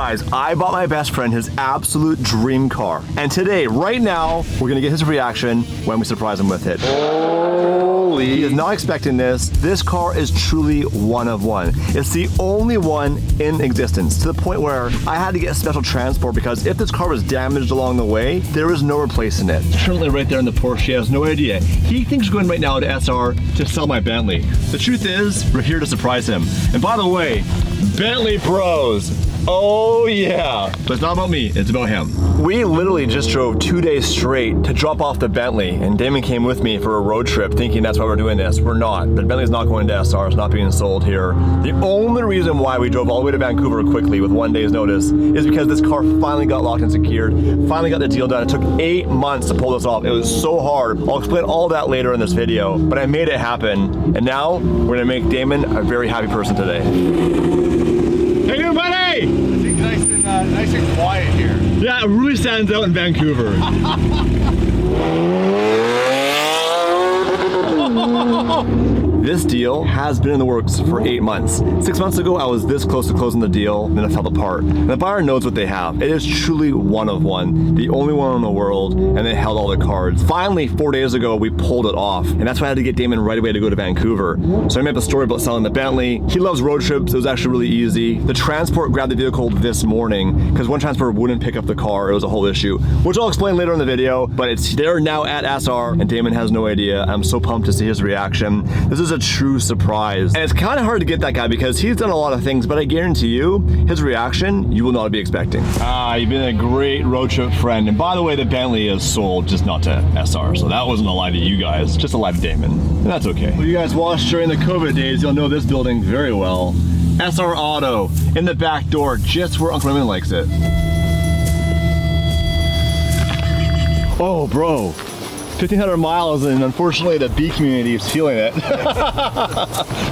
Guys, I bought my best friend his absolute dream car. And today, right now, we're gonna get his reaction when we surprise him with it. Holy. He is not expecting this. This car is truly one of one. It's the only one in existence, to the point where I had to get special transport because if this car was damaged along the way, there is no replacing it. Currently right there in the Porsche, he has no idea. He thinks he's going right now to SR to sell my Bentley. The truth is, we're here to surprise him. And by the way, Bentley Bros. Oh yeah. But it's not about me, it's about him. We literally just drove 2 days straight to drop off the Bentley, and Damon came with me for a road trip thinking that's why we're doing this. We're not. The Bentley's not going to SR, it's not being sold here. The only reason why we drove all the way to Vancouver quickly with 1 day's notice is because this car finally got locked and secured, finally got the deal done. It took 8 months to pull this off. It was so hard. I'll explain all that later in this video, but I made it happen, and now we're gonna make Damon a very happy person today. How you doing, buddy? Nice and quiet here. Yeah, it really stands out in Vancouver. This deal has been in the works for 8 months. 6 months ago, I was this close to closing the deal, and then it fell apart. And the buyer knows what they have. It is truly one of one, the only one in the world, and they held all the cards. Finally, 4 days ago, we pulled it off, and that's why I had to get Damon right away to go to Vancouver. So I made up a story about selling the Bentley. He loves road trips. It was actually really easy. The transport grabbed the vehicle this morning because one transport wouldn't pick up the car. It was a whole issue, which I'll explain later in the video, but it's there now at SR, and Damon has no idea. I'm so pumped to see his reaction. This is a true surprise. And it's kind of hard to get that guy because he's done a lot of things, but I guarantee you, his reaction, you will not be expecting. You've been a great road trip friend. And by the way, the Bentley is sold, just not to SR. So that wasn't a lie to you guys, just a lie to Damon. And that's okay. Well, you guys watched during the COVID days, you'll know this building very well. SR Auto, in the back door, just where Uncle Raymond likes it. Oh, bro. 1,500 miles, and unfortunately the bee community is feeling it.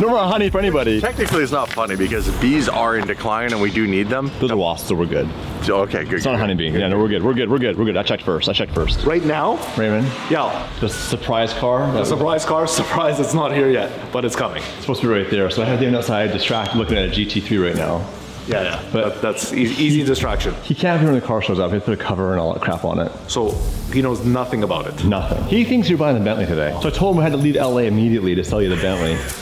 No more honey for anybody. Technically it's not funny because bees are in decline and we do need them. Those are wasps, so we're good. So, okay, good. It's not a honeybee. Yeah, no, we're good. We're good. We're good. We're good. I checked first. Right now? Raymond? Yeah. The surprise car? The surprise car? Surprise, it's not here yet, but it's coming. It's supposed to be right there. So I have Damon outside distracted looking at a GT3 right now. Yeah. But that's easy distraction. He can't be when the car shows up. He has to put a cover and all that crap on it. So he knows nothing about it. Nothing. He thinks you're buying the Bentley today. So I told him I had to leave LA immediately to sell you the Bentley. He's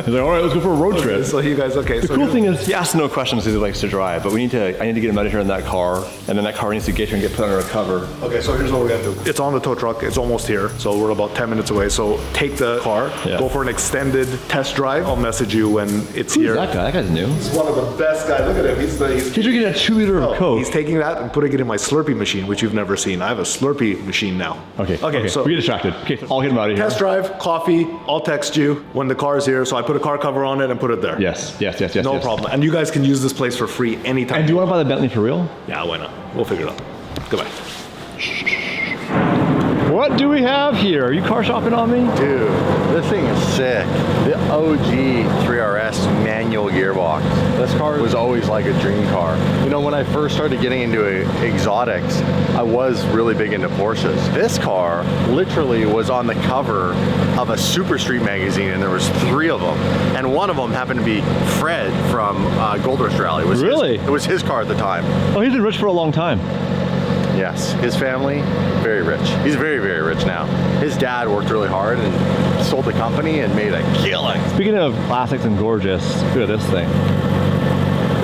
like, all right, let's go for a road trip. So you guys, okay. The cool thing is he asks no questions because he likes to drive, but I need to get him out of here in that car, and then that car needs to get here and get put under a cover. Okay, so here's what we gotta do. It's on the tow truck. It's almost here. So we're about 10 minutes away. So take the car, go for an extended test drive. I'll message you when it's here. Who's that guy? That guy's new. He's one of the best guys. Look at him. He's drinking a 2 liter of Coke. He's taking that and putting it in my Slurpee machine, which you've never seen. I have a Slurpee machine now. Okay, so we get distracted. Okay, I'll get him out of here. Test drive, coffee, I'll text you when the car is here. So I put a car cover on it and put it there. Yes. No problem. And you guys can use this place for free anytime. And do you want to buy the Bentley for real? Yeah, why not? We'll figure it out. Goodbye. What do we have here? Are you car shopping on me? Dude, this thing is sick. The OG 3RS manual gearbox. This car was always like a dream car. You know, when I first started getting into exotics, I was really big into Porsches. This car literally was on the cover of a Super Street magazine, and there was 3 of them. And one of them happened to be Fred from Gold Rush Rally. It was his car at the time. Oh, he's been rich for a long time. Yes, his family, very rich. He's very, very rich now. His dad worked really hard and sold the company and made a killing. Speaking of classics and gorgeous, look at this thing.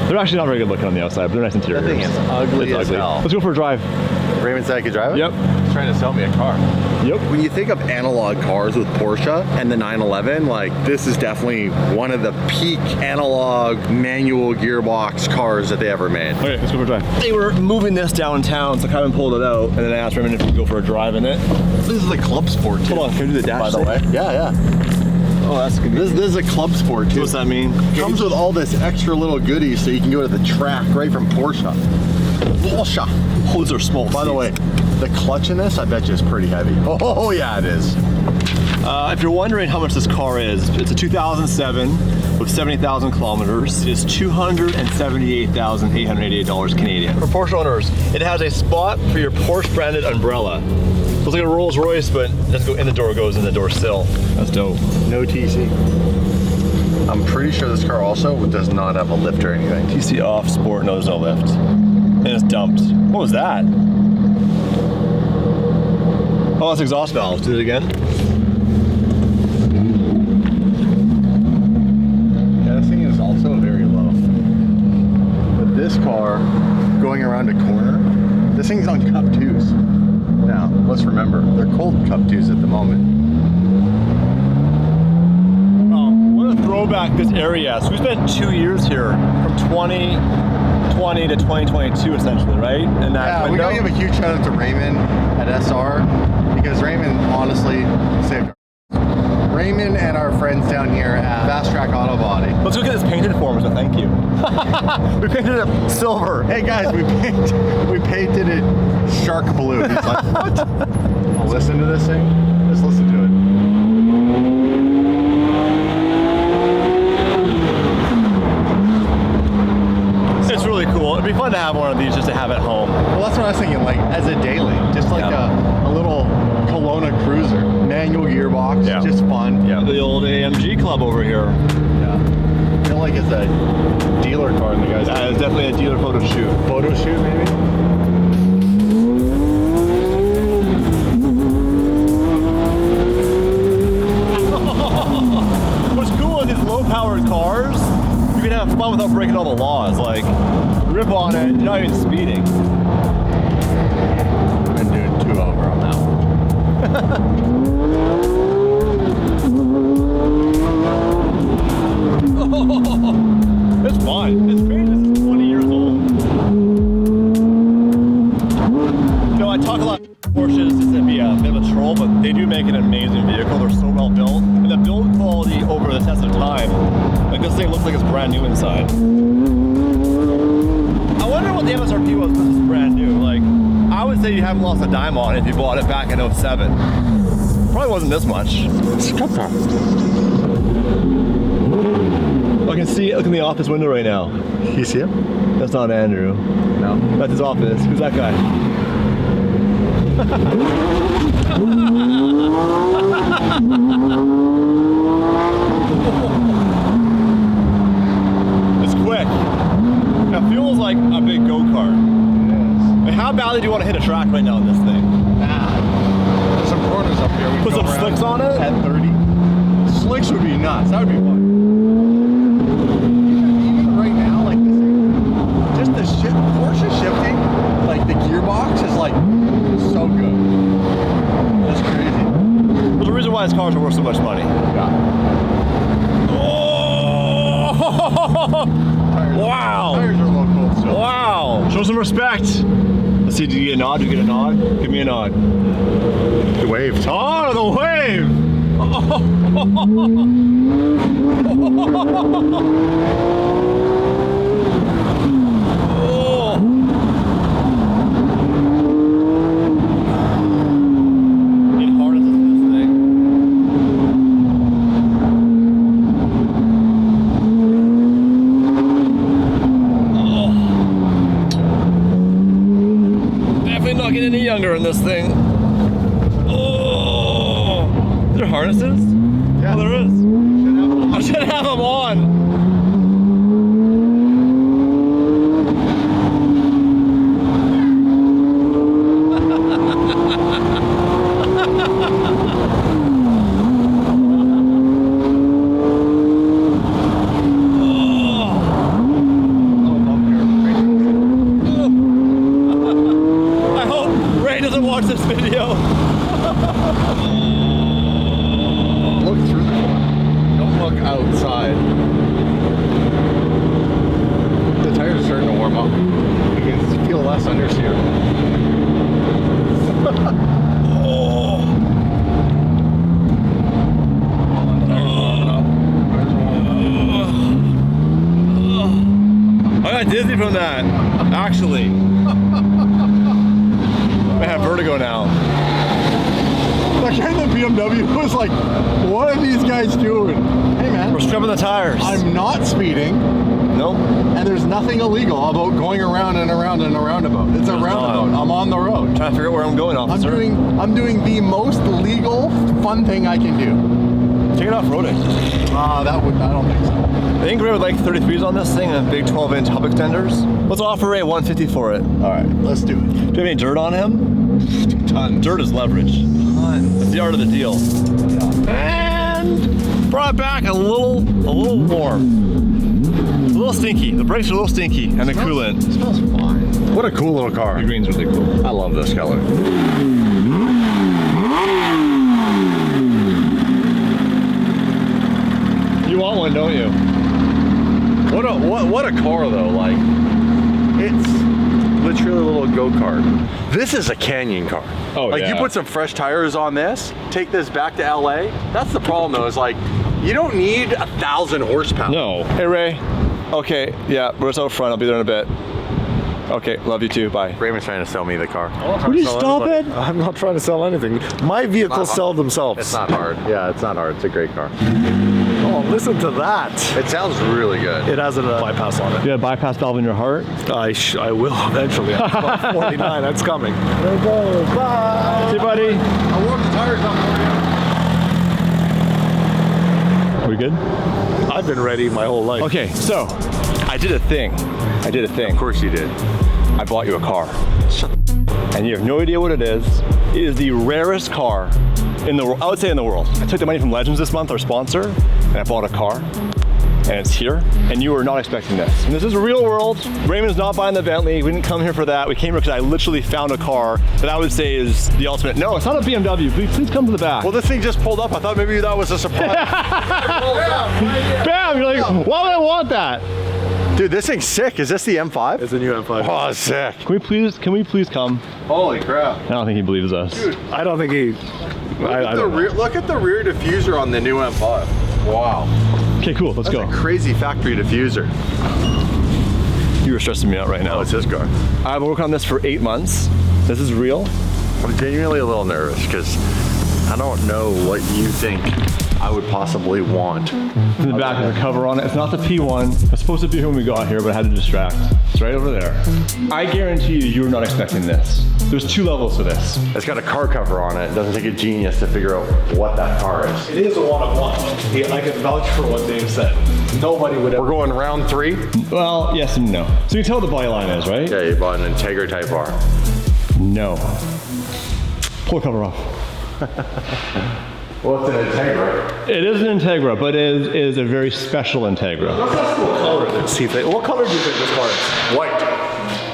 They're actually not very good looking on the outside, but they're nice interiors. That thing is ugly as hell. Let's go for a drive. Raymond said I could drive it? Yep. He's trying to sell me a car. Yep. When you think of analog cars with Porsche and the 911, like this is definitely one of the peak analog manual gearbox cars that they ever made. Okay, let's go for a drive. They were moving this downtown, so I kind of pulled it out, and then I asked Raymond if we could go for a drive in it. This is a club sport too. Hold on, can we do the dash by the way? Yeah. Oh, that's good. This is a club sport too. What's that mean? Comes with all this extra little goodies so you can go to the track right from Porsche. Porsche. Oh, those are small. By the way, the clutch in this, I bet you is pretty heavy. Oh yeah, it is. If you're wondering how much this car is, it's a 2007 with 70,000 kilometers. It is $278,888 Canadian. For Porsche owners, it has a spot for your Porsche branded umbrella. Looks like a Rolls Royce, but it doesn't go in the door, it goes in the door sill. That's dope. No TC. I'm pretty sure this car also does not have a lift or anything. TC off, sport, no, there's no lift. And it's dumped. What was that? Oh, that's exhaust valves. Do it again. Yeah, this thing is also very low. But this car, going around a corner, this thing's on cup twos. Now, let's remember, they're cold cup twos at the moment. What a throwback this area. So we spent 2 years here, from 2020 to 2022 essentially, right? And that Yeah, we gotta give a huge shout out to Raymond at SR, because Raymond honestly saved our Raymond and our friends down here at Fast Track Auto Body. Let's go get this painted for him, so thank you. We painted it silver. Hey guys, we painted it shark blue. He's like, what? I'll listen to this thing. Let's listen to it. It's really cool. It'd be fun to have one of these just to have at home. Well, that's what I was thinking, like as a daily, just like a little Kelowna cruiser, manual gearbox, just fun. Yeah, the old AMG club over here. Yeah. I feel like it's a dealer car in the guys. Yeah, it's definitely a dealer photo shoot. Photo shoot, maybe? What's cool is these low-powered cars, you can have fun without breaking all the laws. Like, rip on it, you're not even speeding. I'm doing 2 over on that one. It's fun. It's crazy. This is 20 years old. You know, I talk a lot about Porsches just to be a bit of a troll, but they do make an amazing vehicle. They're so well built. And the build quality over the test of time, like this thing looks like it's brand new inside. I wonder what the MSRP was when this is brand new. Like, I would say you haven't lost a dime on it if you bought it back in 07. Probably wasn't this much. I can see it. Look in the office window right now. You see him? That's not Andrew. No. That's his office. Who's that guy? It's quick. It feels like a big go-kart. I mean, how badly do you want to hit a track right now in this thing? Bad. There's some corners up here. We Put go some around slicks on it? At 30. Slicks would be nuts. That would be fun. Even right now, like this thing, just the Porsche shifting, like the gearbox is like so good. That's crazy. Well, the reason why his cars are worth so much money. Yeah. Oh! Wow! Tires are low cold still. Wow! Show some respect. Let's see, did you get a nod? Did you get a nod? Give me a nod. The wave. Oh, the wave! Oh. It harnesses this thing. Oh. Definitely not getting any younger in this thing. Oh. Is there harnesses? Yeah. Oh, there is. I should have them on. I hope Ray doesn't watch this video. Look through the corner. Don't look outside. The tires are starting to warm up. You can feel less understeer. I got dizzy from that, actually. I have vertigo now. That guy in the BMW was like, what are these guys doing? Hey man, We're scrubbing the tires. I'm not speeding, Nope. and there's nothing illegal about going around and around in a roundabout. It's a There's roundabout. not. I'm on the road. Trying to figure out where I'm going, I'm officer. doing the most legal, fun thing I can do. Take it off-roading. I don't think so. They can with like 33s on this thing and big 12-inch hub extenders. Let's offer a 150 for it. All right, let's do it. Do you have any dirt on him? Tons. Dirt is leverage. Tons. That's the art of the deal. Yeah. And brought it back a little warm. A little stinky. The brakes are a little stinky and the coolant. It smells fine. What a cool little car. The green's really cool. I love this color. You want one, don't you? What a car though, like it's literally a little go-kart. This is a canyon car. Oh, like yeah. you put some fresh tires on this, take this back to LA. That's the problem though, is like you don't need 1,000 horsepower. No. Hey Ray. Okay, yeah, we're just out front. I'll be there in a bit. Okay, love you too. Bye. Raymond's trying to sell me the car. Would you stop it? I'm not trying to sell anything. My vehicles sell themselves. It's not hard. Yeah, it's not hard. It's a great car. Oh, listen to that. It sounds really good. It has a bypass on it. You have a bypass valve in your heart? I will eventually. I'm about 49. That's coming. There we go. Bye. See you, buddy. I warmed the tires up for you. Are we good? I've been ready my whole life. Okay, so I did a thing. Of course you did. I bought you a car. And you have no idea what it is. It is the rarest car in the world, I would say in the world. I took the money from Legends this month, our sponsor, and I bought a car. And it's here, and you were not expecting this. And this is real world. Raymond's not buying the Bentley. We didn't come here for that. We came here because I literally found a car that I would say is the ultimate. No, it's not a BMW. Please come to the back. Well, this thing just pulled up. I thought maybe that was a surprise. Bam! You're like, why would I want that? Dude, this thing's sick. Is this the M5? It's a new M5. Oh, sick. Can we please come? Holy crap. I don't think he believes us. Dude, I don't think he. look at the rear diffuser on the new M5. Wow. Okay, cool. Let's That's go. a crazy factory diffuser. You are stressing me out right now. Oh, it's his car. I've been working on this for 8 months. This is real. I'm genuinely a little nervous because I don't know what you think I would possibly want. In the back, there's a cover on it. It's not the P1. It's supposed to be here when we got here, but I had to distract. It's right over there. I guarantee you were not expecting this. There's 2 levels to this. It's got a car cover on it. It doesn't take a genius to figure out what that car is. It is a one-of-one. I can vouch for what Dave said. Nobody would ever. We're going round 3. Well, yes and no. So you tell what the body line is, right? Yeah, you bought an Integra Type R. No. Pull the cover off. Well, it's an Integra. It is an Integra, but it is a very special Integra. Let's ask what color it is. What color do you think this car is? White.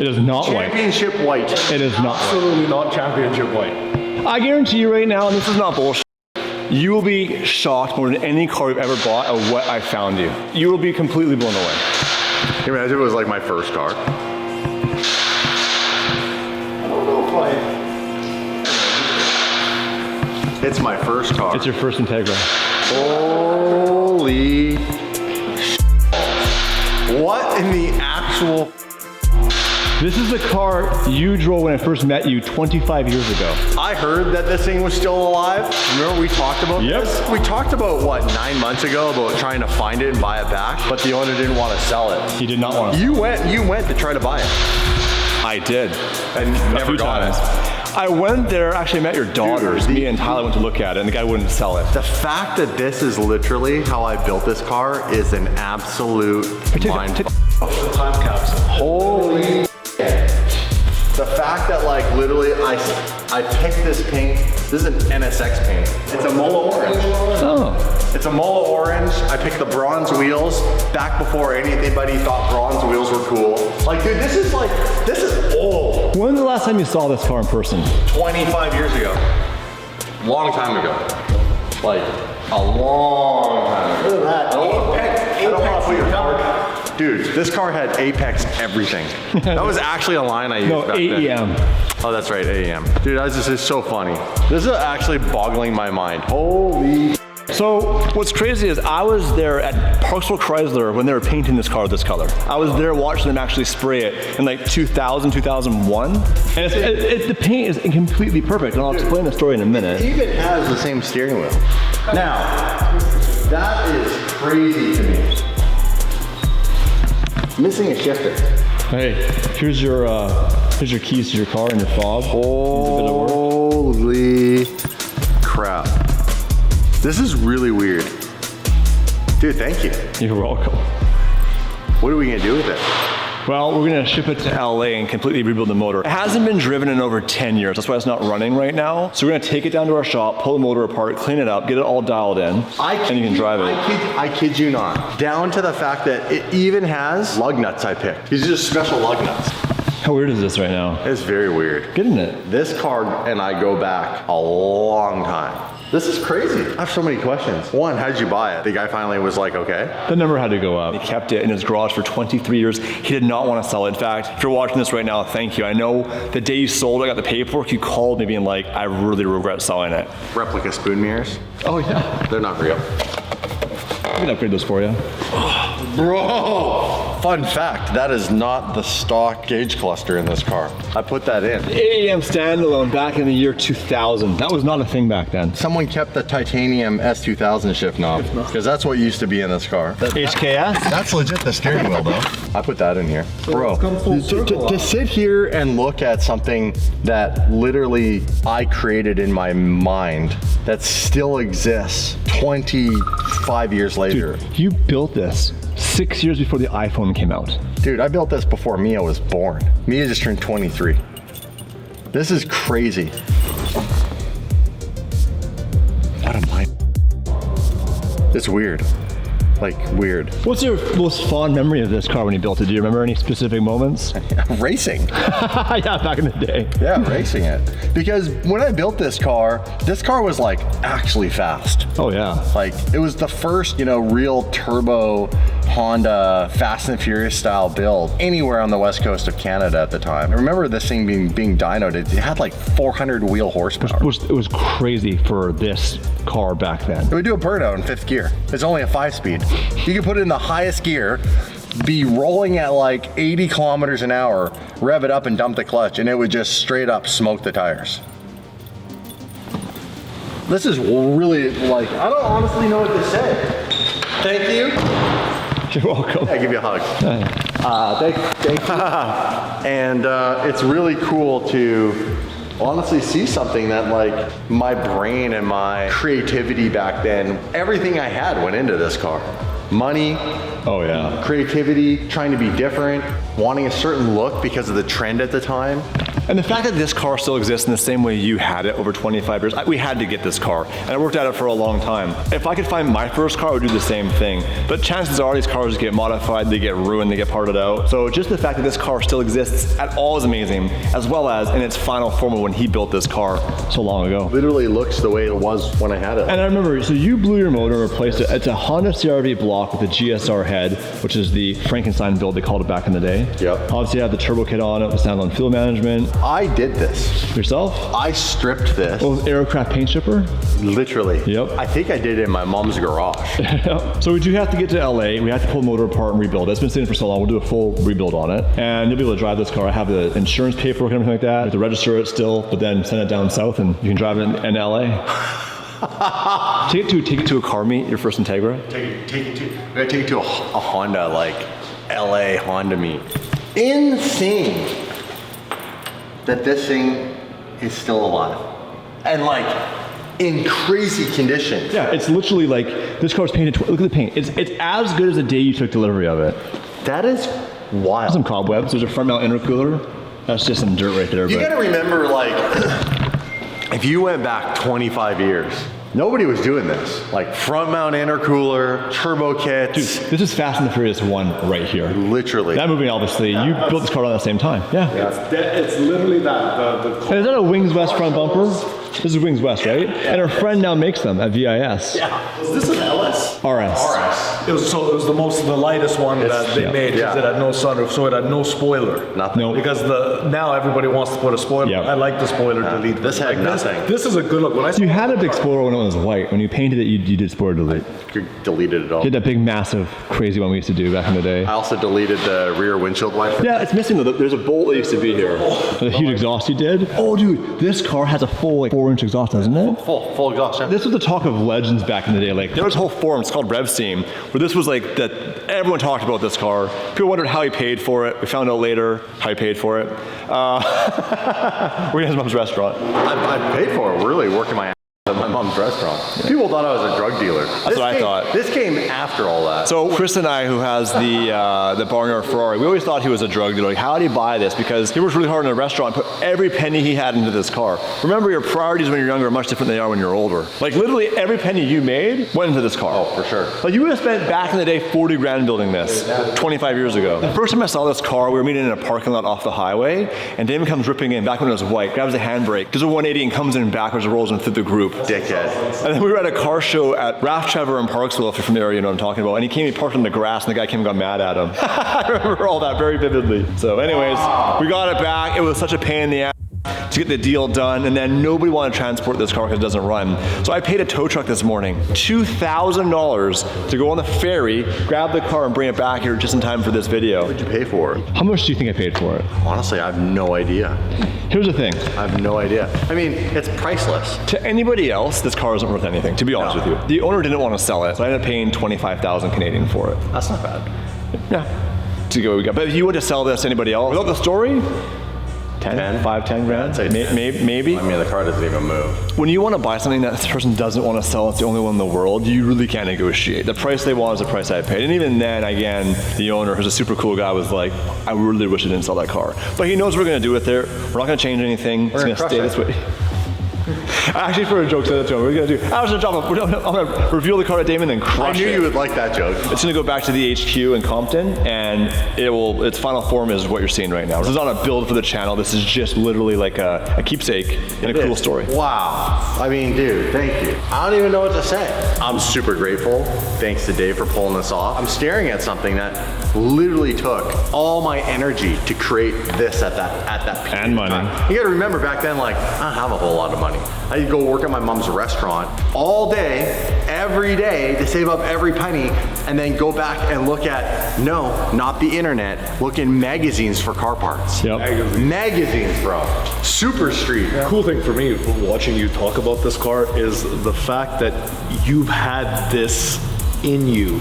It is not white. Championship white. It is not white. Absolutely not championship white. I guarantee you right now, and this is not bullshit, you will be shocked more than any car you've ever bought at what I found you. You will be completely blown away. Can you imagine if it was like my first car? I don't know if It's my first car. It's your first Integra. Holy shit. What in the actual... This is the car you drove when I first met you 25 years ago. I heard that this thing was still alive. Remember we talked about Yep. this? We talked about, what, 9 months ago about trying to find it and buy it back, but the owner didn't want to sell it. He did not want to. You went to try to buy it. I did. And never few got times. it. I went there, actually met your daughters. Dude, Me and Tyler went to look at it, and the guy wouldn't sell it. The fact that this is literally how I built this car is an absolute mind. time capsule. Holy shit. The fact that like literally I picked this paint. This is an NSX paint. It's a Mola orange. Oh. It's a Mola orange. I picked the bronze wheels back before anybody thought bronze wheels were cool. Like, dude, this is old. When's the last time you saw this car in person? 25 years ago. Long time ago. Like, a long time ago. Look at that. I don't want to put your car. Dude, this car had Apex everything. That was actually a line I used No, back then. AEM. Oh, that's right, AEM. Dude, this is so funny. This is actually boggling my mind. Holy. So what's crazy is I was there at Parksville Chrysler when they were painting this car this color. I was there watching them actually spray it in like 2000, 2001. And the paint is completely perfect. And I'll explain the story in a minute. It even has the same steering wheel. Now, that is crazy to me. Missing a shifter. Hey, here's your keys to your car and your fob. Holy crap. This is really weird. Dude, thank you. You're welcome. What are we gonna do with it? Well, we're gonna ship it to LA and completely rebuild the motor. It hasn't been driven in over 10 years. That's why it's not running right now. So we're gonna take it down to our shop, pull the motor apart, clean it up, get it all dialed in, and you can drive it. I kid you not. Down to the fact that it even has lug nuts I picked. These are just special lug nuts. How weird is this right now? It's very weird. Good, isn't it? This car and I go back a long time. This is crazy. I have so many questions. One, how did you buy it? The guy finally was like, okay. The number had to go up. He kept it in his garage for 23 years. He did not want to sell it. In fact, if you're watching this right now, thank you. I know the day you sold it, I got the paperwork, you called me being like, I really regret selling it. Replica spoon mirrors. Oh yeah. They're not real. I can upgrade those for you. Bro! Fun fact, that is not the stock gauge cluster in this car. I put that in. AM standalone back in the year 2000. That was not a thing back then. Someone kept the titanium S2000 shift knob, because that's what used to be in this car. HKS? That's legit the steering wheel though. I put that in here. Bro, to sit here and look at something that literally I created in my mind that still exists 25 years later. Dude, you built this 6 years before the iPhone came out. Dude, I built this before Mia was born. Mia just turned 23. This is crazy. What am I? It's weird. Like, weird. What's your most fond memory of this car when you built it? Do you remember any specific moments? Racing. Yeah, back in the day. Yeah, racing it. Because when I built this car was like actually fast. Oh yeah. Like it was the first, real turbo Honda Fast and Furious style build anywhere on the west coast of Canada at the time. I remember this thing being dynoed. It had like 400 wheel horsepower. It was crazy for this car back then. It would do a burnout in 5th gear. It's only a 5-speed. You could put it in the highest gear, be rolling at like 80 kilometers an hour, rev it up and dump the clutch, and it would just straight up smoke the tires. This is really like, I don't honestly know what to say. Thank you. You're welcome. I give you a hug. Thank you. And it's really cool to honestly see something that like my brain and my creativity back then, everything I had went into this car. Money, oh yeah, creativity, trying to be different, wanting a certain look because of the trend at the time. And the fact that this car still exists in the same way you had it over 25 years, we had to get this car. And I worked at it for a long time. If I could find my first car, I would do the same thing. But chances are these cars get modified, they get ruined, they get parted out. So just the fact that this car still exists at all is amazing, as well as in its final form of when he built this car so long ago. Literally looks the way it was when I had it. And I remember, so you blew your motor and replaced it. It's a Honda CR-V block with a GSR head, which is the Frankenstein build they called it back in the day. Yep. Obviously you had the turbo kit on it, with standalone fuel management. I did this. Yourself? I stripped this. Oh, aircraft paint chipper? Literally. Yep. I think I did it in my mom's garage. So we do have to get to LA. We have to pull the motor apart and rebuild it. It's been sitting for so long. We'll do a full rebuild on it. And you'll be able to drive this car. I have the insurance paperwork and everything like that. You have to register it still, but then send it down south and you can drive it in LA. Take it to a car meet, your first Integra. We're gonna take it to a Honda, like LA Honda meet. Insane that this thing is still alive. And like in crazy condition. Yeah, it's literally like, this car's painted, look at the paint. It's as good as the day you took delivery of it. That is wild. Some cobwebs, there's a front mount intercooler. That's just some dirt right there. You gotta remember, like, if you went back 25 years, nobody was doing this. Like front mount intercooler, turbo kits. Dude, this is Fast and the Furious 1 right here. Literally. That movie, obviously, you built this car around the same time. Yeah. It's literally that. And is that a Wings West front bumper? This is Wings West, right? Yeah. And our friend now makes them at VIS. Yeah. Is this an LS? RS. It was the lightest one that they made because it had no sunroof, so it had no spoiler. Nothing. No. Because now everybody wants to put a spoiler. Yeah. I like the spoiler delete. This had nothing. This is a good look. When I You had a big spoiler when it was white. When you painted it, you did spoiler delete. You deleted it all. You did that big, massive, crazy one we used to do back in the day. I also deleted the rear windshield wiper. Yeah, it's missing though. There's a bolt that used to be here. The huge exhaust you did. Oh, dude, this car has a full 4-inch exhaust, doesn't it? Full exhaust. Yeah. This was the talk of legends back in the day. Like there was a whole forum, it's called RevSteam, where this was like that. Everyone talked about this car. People wondered how he paid for it. We found out later how he paid for it. We're in his mom's restaurant. I paid for it. Really working my ass at my mom's mom's restaurant. People thought I was a drug dealer. That's what I thought. This came after all that. So Chris and I, who has the Barnyard Ferrari, we always thought he was a drug dealer. Like, how did he buy this? Because he worked really hard in a restaurant, put every penny he had into this car. Remember, your priorities when you're younger are much different than they are when you're older. Like literally every penny you made went into this car. Oh, for sure. Like you would have spent back in the day 40 grand building this 25 years ago. The first time I saw this car, we were meeting in a parking lot off the highway, and Damon comes ripping in back when it was white, grabs a handbrake, does a 180 and comes in backwards and rolls in through the group. Dickhead. And then we were at a car show at Raft Trevor in Parksville, if you're from the area, you know what I'm talking about. And he came, he parked on the grass, and the guy came and got mad at him. I remember all that very vividly. So anyways, we got it back. It was such a pain in the ass to get the deal done, and then nobody wanted to transport this car because it doesn't run. So I paid a tow truck this morning, $2,000 to go on the ferry, grab the car, and bring it back here just in time for this video. What did you pay for it? How much do you think I paid for it? Honestly, I have no idea. Here's the thing. I have no idea. I mean, it's priceless. To anybody else, this car isn't worth anything, to be honest with you. The owner didn't want to sell it, so I ended up paying 25,000 Canadian for it. That's not bad. Yeah. To go, we got. But if you were to sell this to anybody else, without the story, 10 grand? I'd say Maybe. I mean, the car doesn't even move. When you want to buy something that this person doesn't want to sell, it's the only one in the world, you really can't negotiate. The price they want is the price I paid. And even then, again, the owner, who's a super cool guy, was like, I really wish I didn't sell that car. But he knows what we're going to do with it. We're not going to change anything. It's going to stay this way. Actually, for a joke, said that to him. We're going to do, I'm going to reveal the car to Damon and crush it. I knew you would like that joke. It's going to go back to the HQ in Compton, and its final form is what you're seeing right now. This is not a build for the channel. This is just literally like a keepsake and a cool story. Wow. I mean, dude, thank you. I don't even know what to say. I'm super grateful. Thanks to Dave for pulling this off. I'm staring at something that literally took all my energy to create this at that period And money. of time. You got to remember back then, like, I don't have a whole lot of money. I go work at my mom's restaurant all day, every day to save up every penny, and then go back and look at, no, not the internet, look in magazines for car parts. Yep. Magazines, bro. Super Street. The cool thing for me watching you talk about this car is the fact that you've had this in you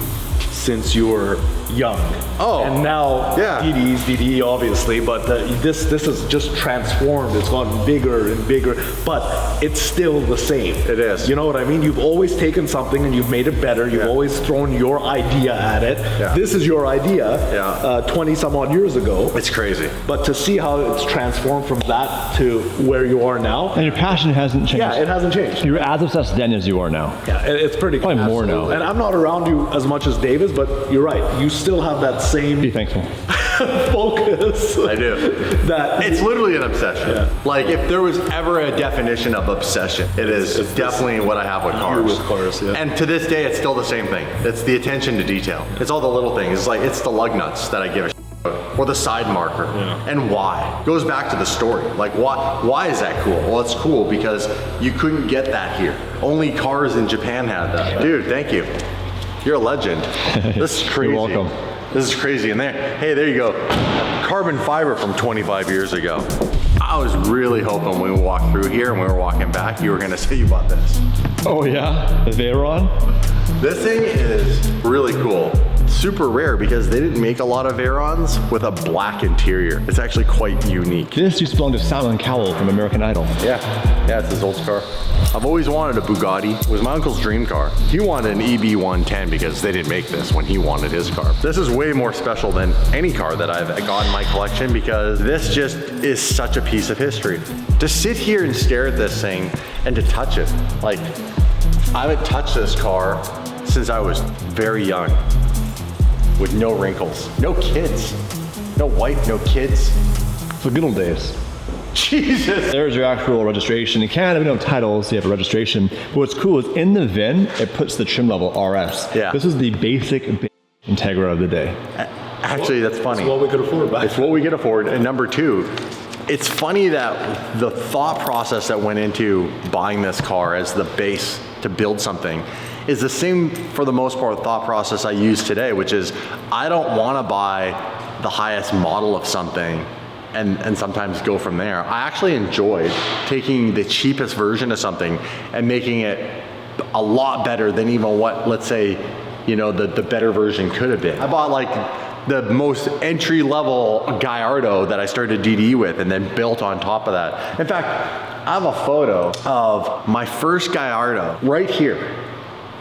since you were young. Oh. And now Yeah. DD obviously, but this has just transformed. It's gotten bigger and bigger, but it's still the same. It is. You know what I mean? You've always taken something and you've made it better. You've always thrown your idea at it. Yeah. This is your idea. Yeah. 20 some odd years ago. It's crazy. But to see how it's transformed from that to where you are now. And your passion hasn't changed. Yeah, it hasn't changed. You're as obsessed then as you are now. Yeah, it's pretty Probably more now. absolutely. And I'm not around you as much as Dave is, but you're right. You still have that same Be thankful. focus. I do. That It's literally an obsession. Yeah. Like, if there was ever a definition of obsession, it is definitely what I have with cars. with cars, yeah. And to this day, it's still the same thing. It's the attention to detail. It's all the little things. It's like, it's the lug nuts that I give a shit about, or the side marker. Yeah. And why? Goes back to the story. Like, why is that cool? Well, it's cool because you couldn't get that here. Only cars in Japan had that. Dude, thank you. You're a legend. This is crazy. You're welcome. This is crazy. And there you go. Carbon fiber from 25 years ago. I was really hoping when we walked through here and we were walking back, you were gonna say you bought this. Oh yeah? The Veyron? This thing is really cool. Super rare because they didn't make a lot of Veyrons with a black interior. It's actually quite unique. This used to belong to Simon Cowell from American Idol. Yeah, it's his old car. I've always wanted a Bugatti. It was my uncle's dream car. He wanted an EB110 because they didn't make this when he wanted his car. This is way more special than any car that I've got in my collection because this just is such a piece of history. To sit here and stare at this thing and to touch it, like, I haven't touched this car since I was very young, with no wrinkles, no kids, no wife, no kids. The good old days. Jesus. There's your actual registration. In Canada, we don't have titles, you have a registration. But what's cool is in the VIN, it puts the trim level RS. Yeah. This is the basic Integra of the day. Actually, that's funny. It's what we could afford back It's what we could afford. And number two, it's funny that the thought process that went into buying this car as the base to build something is the same, for the most part, thought process I use today, which is I don't want to buy the highest model of something and sometimes go from there. I actually enjoyed taking the cheapest version of something and making it a lot better than even what, let's say, you know, the better version could have been. I bought like the most entry level Gallardo that I started DD with and then built on top of that. In fact, I have a photo of my first Gallardo right here.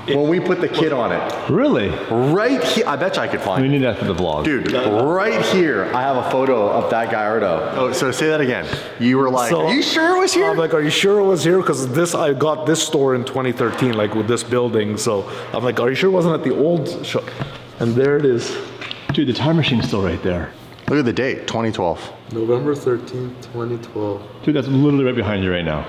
When we put the kit on it. Really? Right here, I bet you I could find We it. need that for the vlog. Dude, right here, I have a photo of that Gallardo. Oh, so say that again. You were like, are you sure it was here? I'm like, are you sure it was here? Because I got this store in 2013, like with this building. So I'm like, are you sure it wasn't at the old shop? And there it is. Dude, the time machine's still right there. Look at the date, 2012. November 13th, 2012. Dude, that's literally right behind you right now.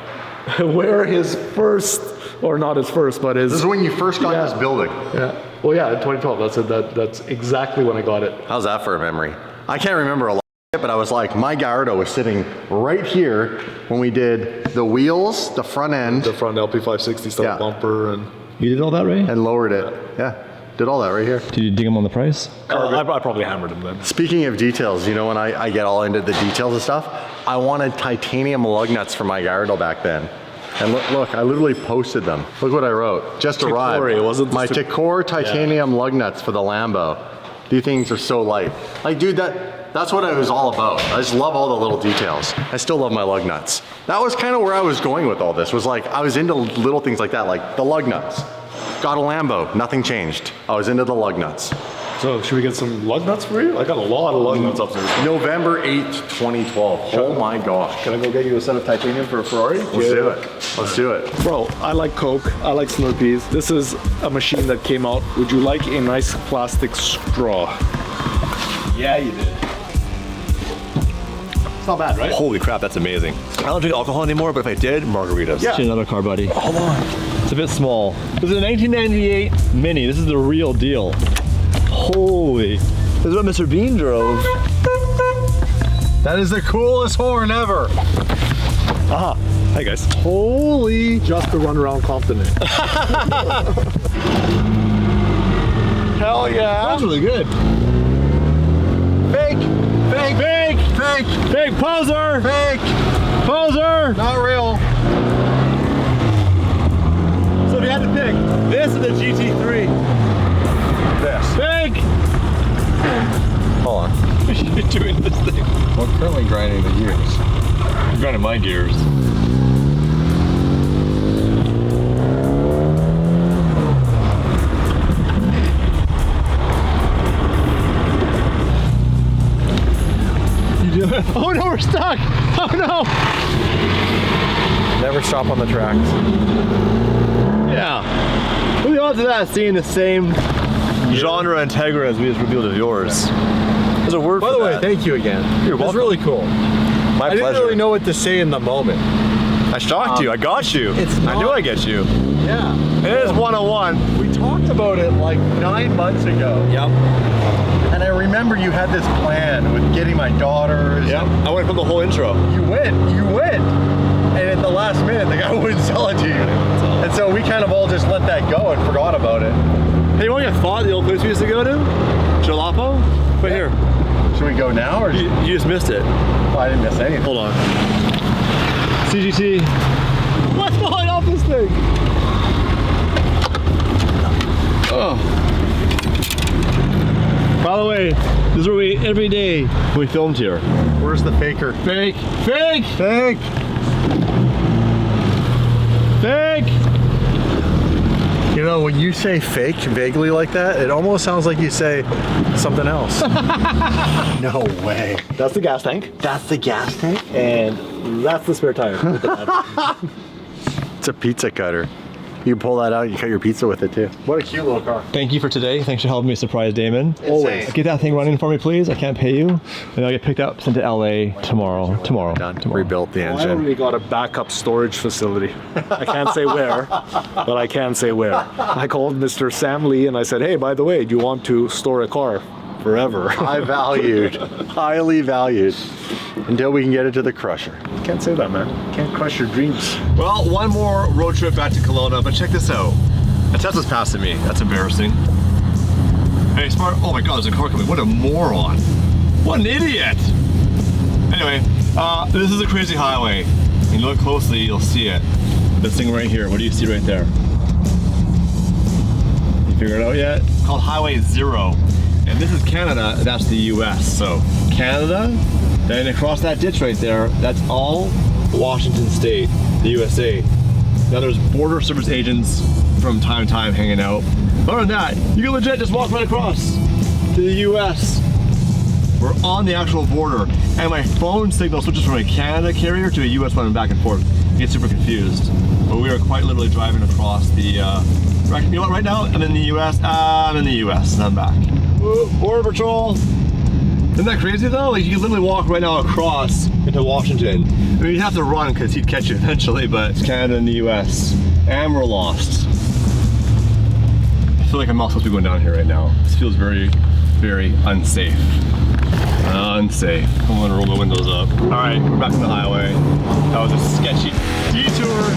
Where his first, or not his first, but his... This is when you first got this building. Yeah. Well, yeah, in 2012. That's exactly when I got it. How's that for a memory? I can't remember a lot of it, but I was like, my Gallardo was sitting right here when we did the wheels, the front end, The front LP560 style Yeah. bumper and... You did all that, Ray? and lowered it. Yeah, did all that right here. Did you dig him on the price? I probably hammered him then. Speaking of details, you know when I get all into the details and stuff, I wanted titanium lug nuts for my Gallardo back then. And look, I literally posted them. Look what I wrote. Just arrived. It wasn't My Tacor titanium lug nuts for the Lambo. These things are so light. Like, dude, that's what it was all about. I just love all the little details. I still love my lug nuts. That was kind of where I was going with all this. Was like, I was into little things like that, like the lug nuts. Got a Lambo, nothing changed. I was into the lug nuts. So should we get some lug nuts for you? I got a lot of lug nuts upstairs. November 8th, 2012. Oh my gosh. Can I go get you a set of titanium for a Ferrari? Let's do it. Let's do it. Bro, I like Coke. I like Slurpees. This is a machine that came out. Would you like a nice plastic straw? Yeah, you did. It's not bad, right? Holy crap, that's amazing. I don't drink alcohol anymore, but if I did, margaritas. Yeah. Another car, buddy. Hold on. It's a bit small. This is a 1998 Mini. This is the real deal. Holy. This is what Mr. Bean drove. That is the coolest horn ever. Aha. Hi, guys. Holy. Just to run around Compton in. Hell yeah. That's really good. Fake. Fake. Fake! Fake. Fake poser! Fake. Poser! Not real. So if you had to pick, this is the GT3. This. Fake! Hold on. You're doing this thing. I'm currently grinding the gears. I'm grinding my gears. You do it? Oh no, we're stuck! Oh no! Never stop on the tracks. Yeah. What are the odds of that seeing the same genre and Integra as we just revealed of yours? There's a word By for the way, that. thank you again. You're It was welcome. really cool. My I didn't pleasure. really know what to say in the moment. I shocked you. I got you. it's I knew not- I get you. Yeah. It is 101. We talked about it like 9 months ago. Yep. And I remember you had this plan with getting my daughters. Yep. I went from the whole intro. You went. And at the last minute, the guy wouldn't sell it to you. And so we kind of all just let that go and forgot about it. Hey, you want to get thought the old place we used to go to? Jalapa? Right here. Should we go now or? You just missed it. Oh, I didn't miss anything. Hold on. CGT. What's behind off this thing? Oh. By the way, this is where we every day we filmed here. Where's the faker? Fake. Fake. Fake. Fake. You know, when you say fake vaguely like that, it almost sounds like you say something else. No way. That's the gas tank. That's the gas tank? And that's the spare tire. It's a pizza cutter. You can pull that out, you cut your pizza with it too. What a cute little car. Thank you for today. Thanks for helping me surprise Damon. Always. Get that thing running for me, please. I can't pay you. And I'll get picked up, sent to LA tomorrow. Done. Rebuilt the I engine. already got a backup storage facility. I can't say where, but I can say where. I called Mr. Sam Lee and I said, hey, by the way, do you want to store a car forever? High valued. Highly valued. Until we can get it to the crusher. Can't say that, man. Can't crush your dreams. Well, one more road trip back to Kelowna, but check this out. A Tesla's passing me. That's embarrassing. Hey, smart. Oh my God, there's a car coming. What a moron. What an idiot. Anyway, this is a crazy highway. When you look closely, you'll see it. This thing right here. What do you see right there? You figure it out yet? It's called Highway 0. And this is Canada, that's the US. So Canada, then across that ditch right there, that's all Washington State, the USA. Now there's border service agents from time to time hanging out. Other than that, you can legit just walk right across to the US. We're on the actual border, and my phone signal switches from a Canada carrier to a US one back and forth. I get super confused. But we are quite literally driving across the, you know what, right now I'm in the US, I'm in the US, and I'm back. Ooh, Border Patrol. Isn't that crazy though? Like you can literally walk right now across into Washington. I mean, you'd have to run because he'd catch you eventually, but it's Canada and the US, and we're lost. I feel like I'm not supposed to be going down here right now. This feels very, very unsafe. Unsafe. I'm gonna roll the windows up. All right, we're back on the highway. That was a sketcy detour.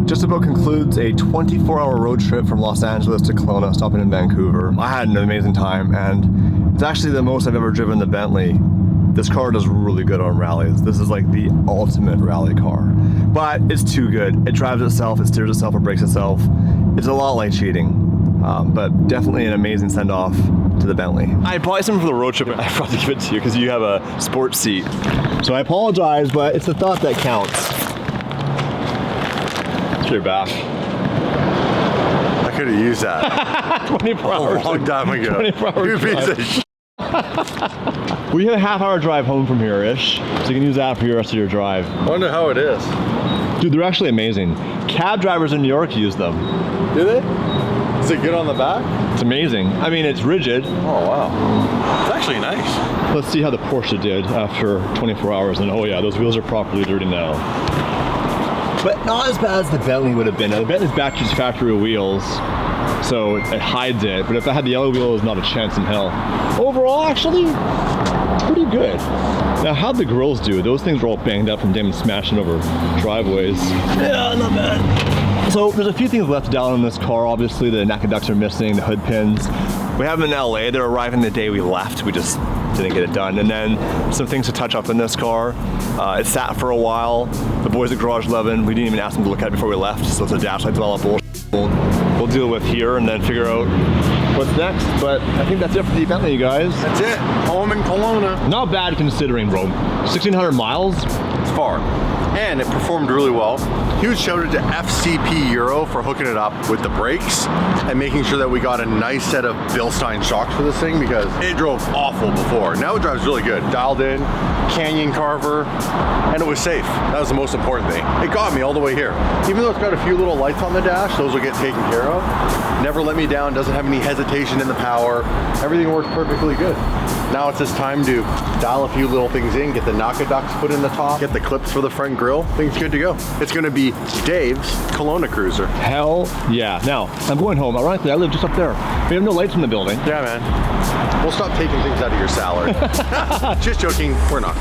Just about concludes a 24-hour road trip from Los Angeles to Kelowna, stopping in Vancouver. I had an amazing time, and it's actually the most I've ever driven the Bentley. This car does really good on rallies. This is like the ultimate rally car. But it's too good. It drives itself, it steers itself, it brakes itself. It's a lot like cheating, but definitely an amazing send-off to the Bentley. I bought something for the road trip, and I forgot to give it to you because you have a sports seat. So I apologize, but it's the thought that counts. Your back. I could have used that 24 hours. a long time ago. 24 hours. You piece of shit. We have a half-hour drive home from here-ish, so you can use that for the rest of your drive. I wonder how it is. Dude, they're actually amazing. Cab drivers in New York use them. Do they? Is it good on the back? It's amazing. I mean, it's rigid. Oh, wow. It's actually nice. Let's see how the Porsche did after 24 hours, and oh yeah, those wheels are properly dirty now. But not as bad as the Bentley would have been. Now, the Bentley's back to its factory wheels, so it hides it. But if I had the yellow wheels, not a chance in hell. Overall, actually, pretty good. Now, how'd the grills do? Those things were all banged up from damn smashing over driveways. Yeah, not bad. So there's a few things left down in this car. Obviously, the neck and ducts are missing, the hood pins. We have them in LA. They're arriving the day we left. We just didn't get it done. And then some things to touch up in this car. It sat for a while. The boys at Garage 11, we didn't even ask them to look at it before we left. So it's a dash lights and all that bullshit. We'll deal with here and then figure out what's next. But I think that's it for the Bentley, you guys. That's it. Home in Kelowna. Not bad considering, bro. 1,600 miles. It's far. And it performed really well. Huge shout out to FCP Euro for hooking it up with the brakes and making sure that we got a nice set of Bilstein shocks for this thing because it drove awful before. Now it drives really good. Dialed in, canyon carver, and it was safe. That was the most important thing. It got me all the way here. Even though it's got a few little lights on the dash, those will get taken care of. Never let me down, doesn't have any hesitation in the power. Everything works perfectly good. Now it's just time to dial a few little things in, get the Naka ducts put in the top, get the clips for the front grille. Things good to go. It's gonna be Dave's Kelowna Cruiser. Hell yeah. Now, I'm going home. Ironically, I live just up there. We have no lights in the building. Yeah, man. We'll stop taking things out of your salad. Just joking, we're not.